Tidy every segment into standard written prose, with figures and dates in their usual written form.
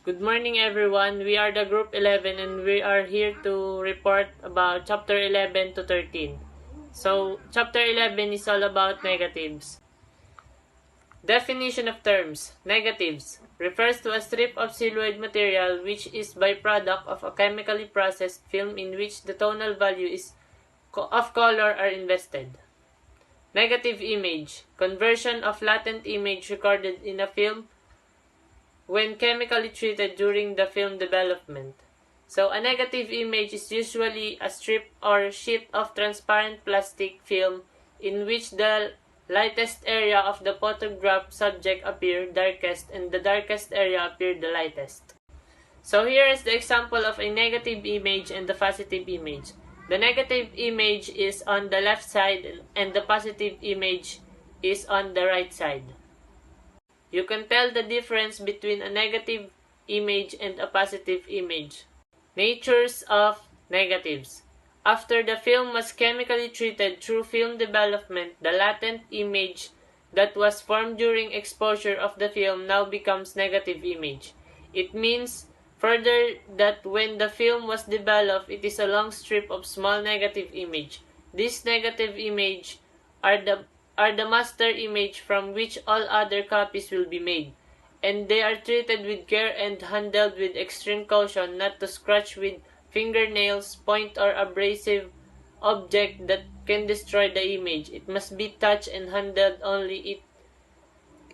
Good morning everyone. We are the group 11 and we are here to report about chapter 11 to 13. So, chapter 11 is all about negatives. Definition of terms. Negatives refers to a strip of celluloid material which is byproduct of a chemically processed film in which the tonal value of color are invested. Negative image. Conversion of latent image recorded in a film when chemically treated during the film development. So, a negative image is usually a strip or sheet of transparent plastic film in which the lightest area of the photograph subject appear darkest and the darkest area appear the lightest. So, here is the example of a negative image and the positive image. The negative image is on the left side and the positive image is on the right side. You can tell the difference between a negative image and a positive image. Natures of negatives. After the film was chemically treated through film development, the latent image that was formed during exposure of the film now becomes negative image. It means further that when the film was developed, it is a long strip of small negative image. This negative image are the master image from which all other copies will be made, and they are treated with care and handled with extreme caution not to scratch with fingernails, point or abrasive object that can destroy the image. It must be touched and handled only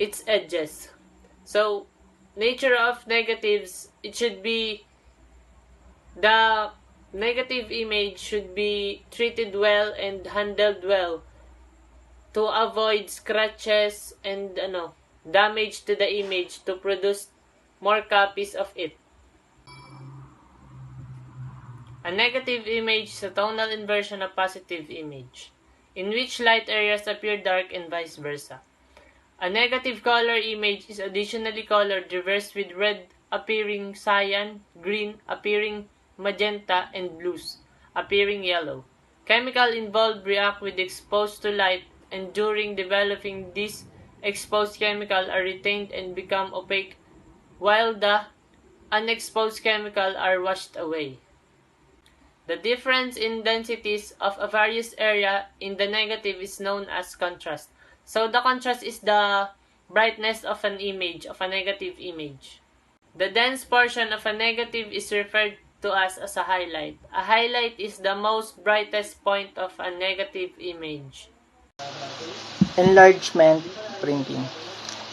its edges. So, nature of negatives, it should be the negative image should be treated well and handled well to avoid scratches and damage to the image to produce more copies of it. A negative image is a tonal inversion of positive image, in which light areas appear dark and vice versa. A negative color image is additionally colored reversed with red appearing cyan, green appearing magenta, and blues appearing yellow. Chemical involved react with exposed to light, and during developing these exposed chemical are retained and become opaque, while the unexposed chemical are washed away. The difference in densities of a various area in the negative is known as contrast. So the contrast is the brightness of an image, of a negative image. The dense portion of a negative is referred to as a highlight. A highlight is the most brightest point of a negative image. Enlargement printing.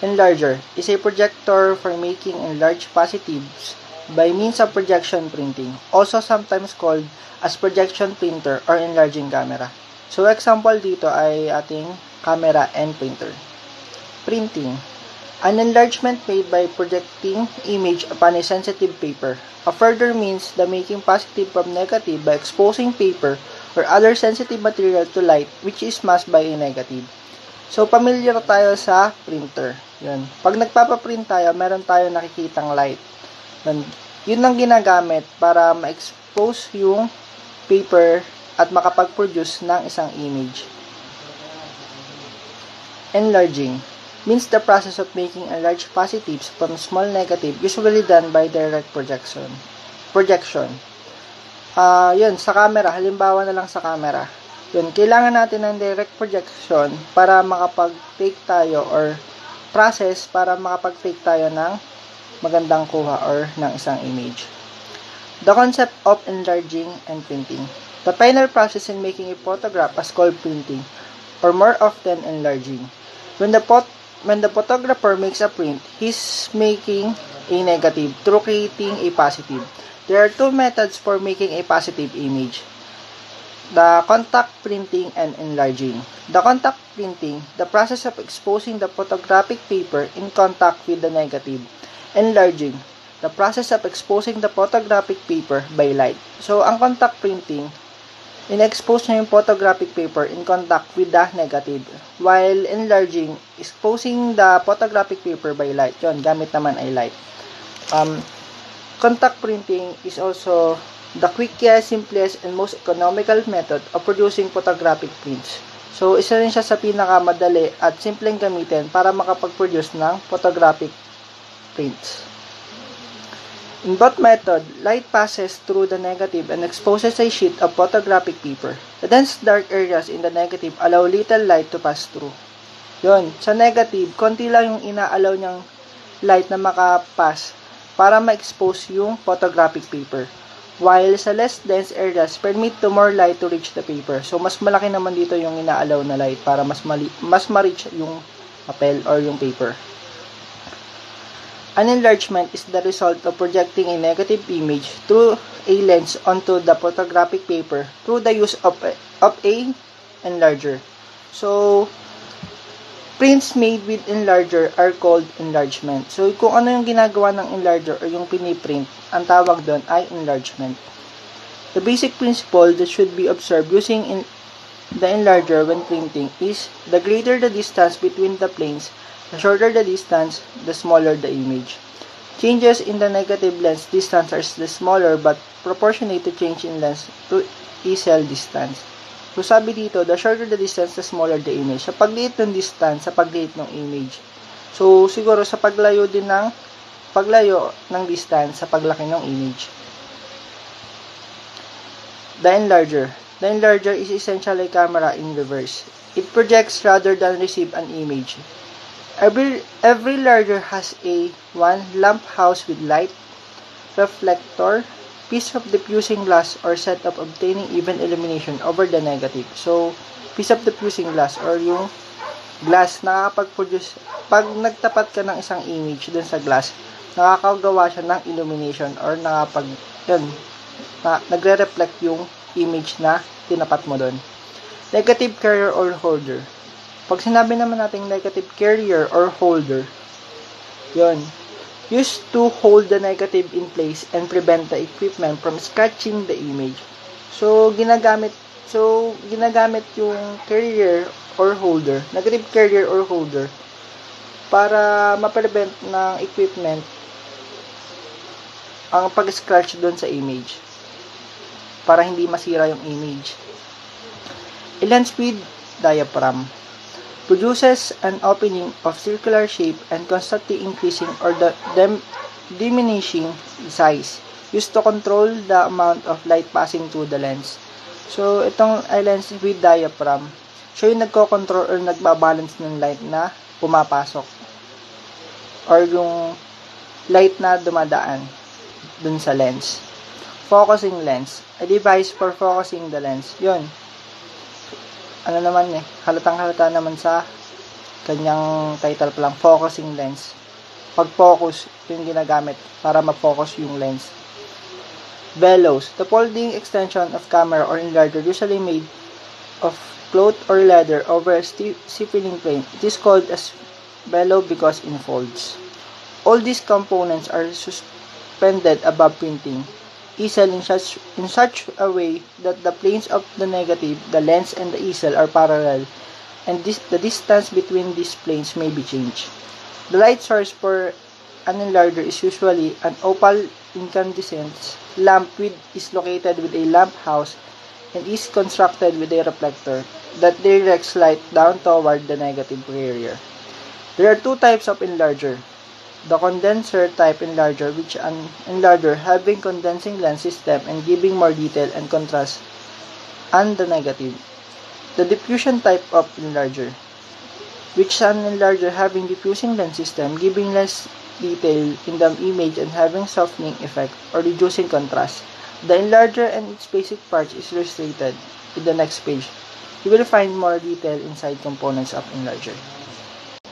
Enlarger is a projector for making enlarged positives by means of projection printing, also sometimes called as projection printer or enlarging camera. So example dito ay ating camera and printer. Printing. An enlargement made by projecting image upon a sensitive paper. A further means the making positive from negative by exposing paper or other sensitive material to light which is masked by a negative. So, familiar tayo sa printer. Yun. Pag nagpapaprint tayo, meron tayo nakikitang light. Yun ang ginagamit para ma-expose yung paper at makapag-produce ng isang image. Enlarging means the process of making enlarged positives from small negative, usually done by direct projection. Yun, sa camera, halimbawa na lang sa camera. Yun, kailangan natin ng direct projection para makapag-take tayo or process para makapag-take tayo ng magandang kuha or ng isang image. The concept of enlarging and printing. The final process in making a photograph is called printing, or more often enlarging. When the photographer makes a print, he's making a negative through creating a positive. There are two methods for making a positive image: the contact printing and enlarging. The contact printing, the process of exposing the photographic paper in contact with the negative. Enlarging, the process of exposing the photographic paper by light. So, ang contact printing, in-expose nyo yung photographic paper in contact with the negative. While enlarging, exposing the photographic paper by light. Yun, gamit naman ay light. Contact printing is also the quickest, simplest, and most economical method of producing photographic prints. So, isa rin siya sa pinakamadali at simpleng gamitin para makapag-produce ng photographic prints. In both method, light passes through the negative and exposes a sheet of photographic paper. The dense dark areas in the negative allow little light to pass through. Yun, sa negative, konti lang yung inaalaw niyang light na makapass para ma-expose yung photographic paper. While sa less dense areas, permit to more light to reach the paper. So, mas malaki naman dito yung inaalaw na light para mas ma-reach yung papel or yung paper. An enlargement is the result of projecting a negative image through a lens onto the photographic paper through the use of a enlarger. So, prints made with enlarger are called enlargement. So, kung ano yung ginagawa ng enlarger or yung piniprint, ang tawag doon ay enlargement. The basic principle that should be observed using the enlarger when printing is the greater the distance between the planes, the shorter the distance, the smaller the image. Changes in the negative lens distance are the smaller but proportionate to change in lens to easel distance. So sabi dito, the shorter the distance, the smaller the image. Sa pagliit ng distance, sa pagliit ng image. So siguro sa paglayo ng distance, sa paglaki ng image. The enlarger. The enlarger is essentially a camera in reverse. It projects rather than receive an image. Every enlarger has one lamp house with light, reflector, piece of diffusing glass, or set of obtaining even illumination over the negative. So, piece of diffusing glass or yung glass nakakapag-produce, pag nagtapat ka ng isang image dun sa glass, nakakagawa siya ng illumination or nagre-reflect yung image na tinapat mo dun. Negative carrier or holder. Pag sinabi naman natin negative carrier or holder, yun, used to hold the negative in place and prevent the equipment from scratching the image. So, ginagamit yung carrier or holder, negative carrier or holder, para ma-prevent ng equipment ang pag-scratch doon sa image. Para hindi masira yung image. A lens with diaphragm produces an opening of circular shape and constantly increasing or diminishing size, used to control the amount of light passing through the lens. So, itong lens with diaphragm, siya yung nagko-control or nagbabalance ng light na pumapasok or yung light na dumadaan dun sa lens. Focusing lens, a device for focusing the lens. Yun. Halatang-halata naman sa kanyang title pa lang, focusing lens. Pag-focus, yung ginagamit para ma-focus yung lens. Bellows, the folding extension of camera or enlarger usually made of cloth or leather over a stiffening plane. It is called as bellow because it folds. All these components are suspended above printing easel in such a way that the planes of the negative, the lens, and the easel are parallel, and the distance between these planes may be changed. The light source for an enlarger is usually an opal incandescent lamp is located with a lamp house and is constructed with a reflector that directs light down toward the negative carrier. There are two types of enlarger. The condenser type enlarger, which an enlarger having condensing lens system and giving more detail and contrast on the negative. The diffusion type of enlarger, which an enlarger having diffusing lens system giving less detail in the image and having softening effect or reducing contrast. The enlarger and its basic parts is illustrated in the next page. You will find more detail inside components of enlarger.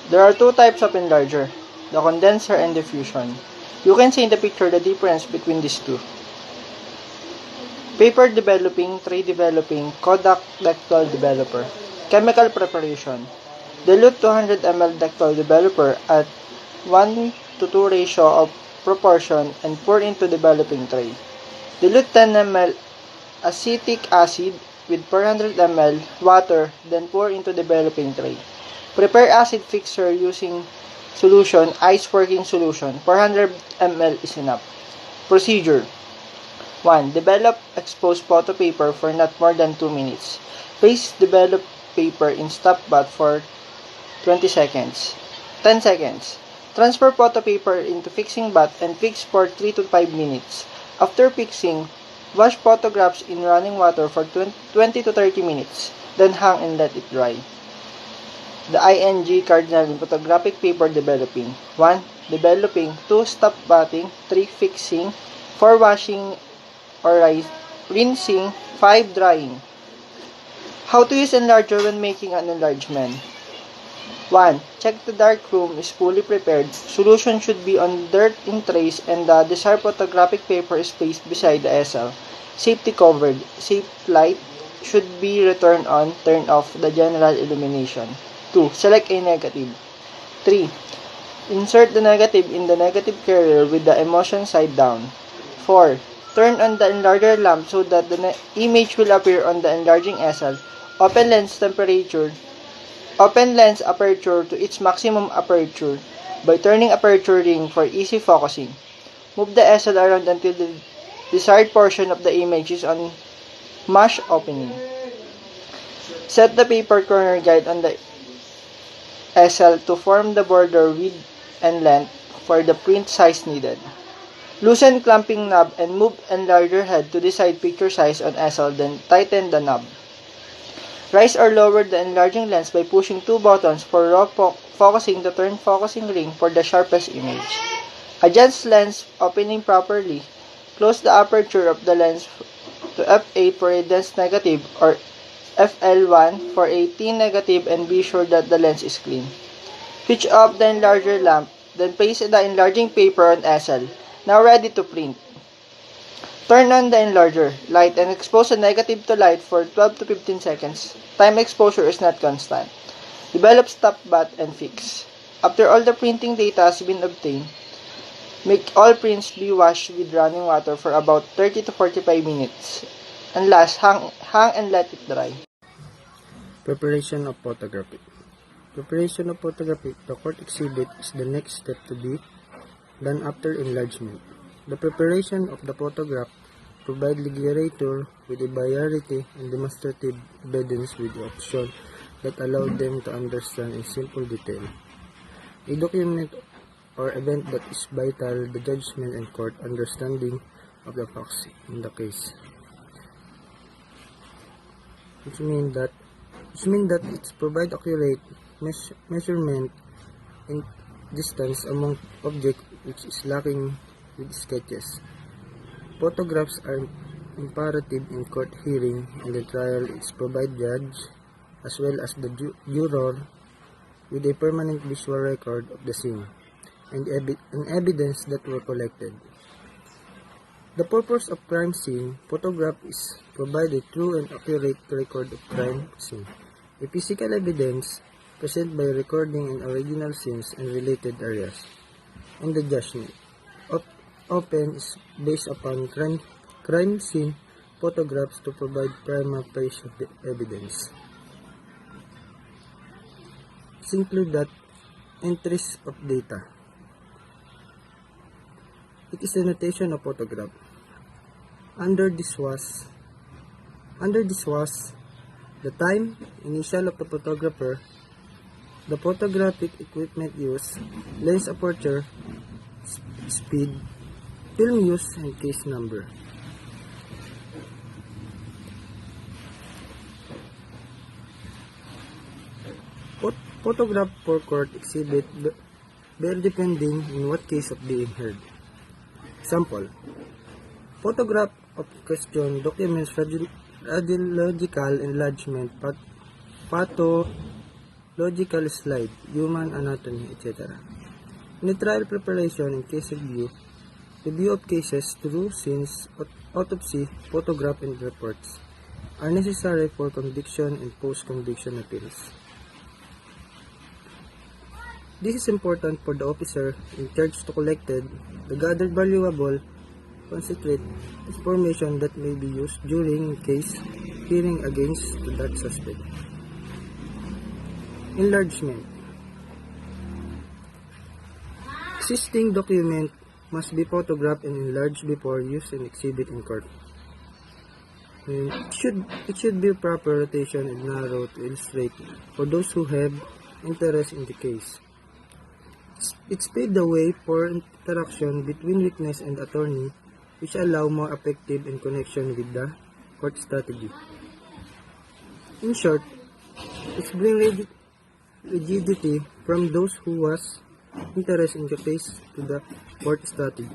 There are two types of enlarger, the condenser and diffusion. You can see in the picture the difference between these two. Paper developing, tray developing, Kodak Dectol developer. Chemical preparation. Dilute 200 ml Dectol developer at 1:2 ratio of proportion and pour into developing tray. Dilute 10 ml acetic acid with 400 ml water, then pour into developing tray. Prepare acid fixture using solution, ice working solution. 400 ml is enough. Procedure. 1. Develop exposed photo paper for not more than 2 minutes. Place developed paper in stop bath for 20 seconds. 10 seconds. Transfer photo paper into fixing bath and fix for 3 to 5 minutes. After fixing, wash photographs in running water for 20 to 30 minutes, then hang and let it dry. The ING cardinal in photographic paper developing. 1. Developing. 2. Stop batting. 3. Fixing. 4. Washing or rinsing. 5. Drying. How to use enlarger when making an enlargement. 1. Check the dark room is fully prepared. Solution should be on dirt in trays and the desired photographic paper is placed beside the SL. Safety covered. Safe light should be returned on, turn off the general illumination. 2. Select a negative. 3. Insert the negative in the negative carrier with the emulsion side down. 4. Turn on the enlarger lamp so that the image will appear on the enlarging SL. Open lens aperture to its maximum aperture by turning aperture ring for easy focusing. Move the SL around until the desired portion of the image is on mash opening. Set the paper corner guide on the SL to form the border width and length for the print size needed. Loosen clamping knob and move enlarger head to decide picture size on SL, then tighten the knob. Raise or lower the enlarging lens by pushing 2 buttons for raw focusing to turn focusing ring for the sharpest image. Adjust lens opening properly. Close the aperture of the lens to f8 for a dense negative or FL1 for a thin negative and be sure that the lens is clean. Switch off the enlarger lamp, then place the enlarging paper on SL. Now ready to print. Turn on the enlarger, light, and expose the negative to light for 12 to 15 seconds. Time exposure is not constant. Develop stop bath and fix. After all the printing data has been obtained, make all prints be washed with running water for about 30 to 45 minutes. And last, hang and let it dry. Preparation of photography. Preparation of photography, the court exhibit, is the next step to be done after enlargement. The preparation of the photograph provide legislator with a variety and demonstrative evidence with the option that allow them to understand in simple detail. A document or event that is vital the judgment and court understanding of the facts in the case. Which means that it provides accurate measurement and distance among objects which is lacking with sketches. Photographs are imperative in court hearing and the trial. It's provide judge as well as the juror with a permanent visual record of the scene and evidence that were collected. The purpose of crime scene photograph is provide a true and accurate record of crime scene. A physical evidence present by recording and original scenes and related areas. And the judgment often is based upon crime scene photographs to provide prima facie evidence. It includes that entries of data. It is a notation of photograph. Under this was the time, initial of the photographer, the photographic equipment used, lens aperture, speed, film use, and case number. Photograph for court exhibit very depending on what case of being heard. Example: photograph of question documents radiological enlargement, pathological slide, human anatomy, etc. In the trial preparation and case review of cases through scenes, autopsy, photograph, and reports are necessary for conviction and post-conviction appeals. This is important for the officer in charge to collect the gathered valuable, concentrate information that may be used during case hearing against that suspect. Enlargement. Existing document must be photographed and enlarged before use and exhibit in court. And it should be proper rotation and narrow to illustrate for those who have interest in the case. It's paved the way for interaction between witness and attorney, which allow more effective in connection with the court strategy. In short, it's bring rigidity from those who was interested in the case to the court strategy.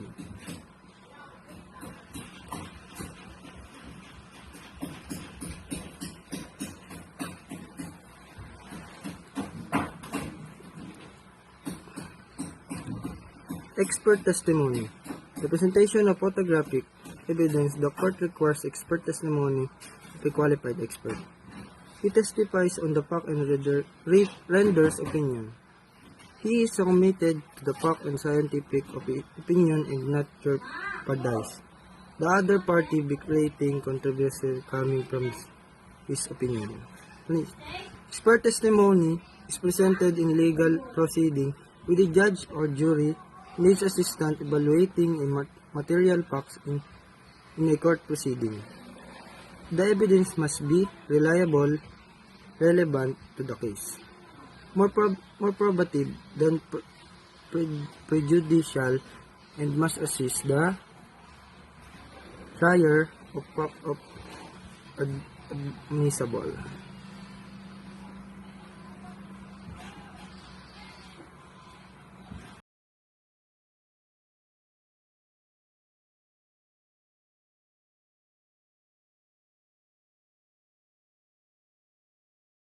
Expert testimony. The presentation of photographic evidence, the court requires expert testimony of a qualified expert. He testifies on the fact and renders opinion. He is committed to the fact and scientific opinion and not jeopardize the other party by creating controversy coming from his opinion. Expert testimony is presented in legal proceeding with a judge or jury and its assistant evaluating a material facts in a court proceeding. The evidence must be reliable, relevant to the case, more probative than prejudicial, and must assist the trier of admissible.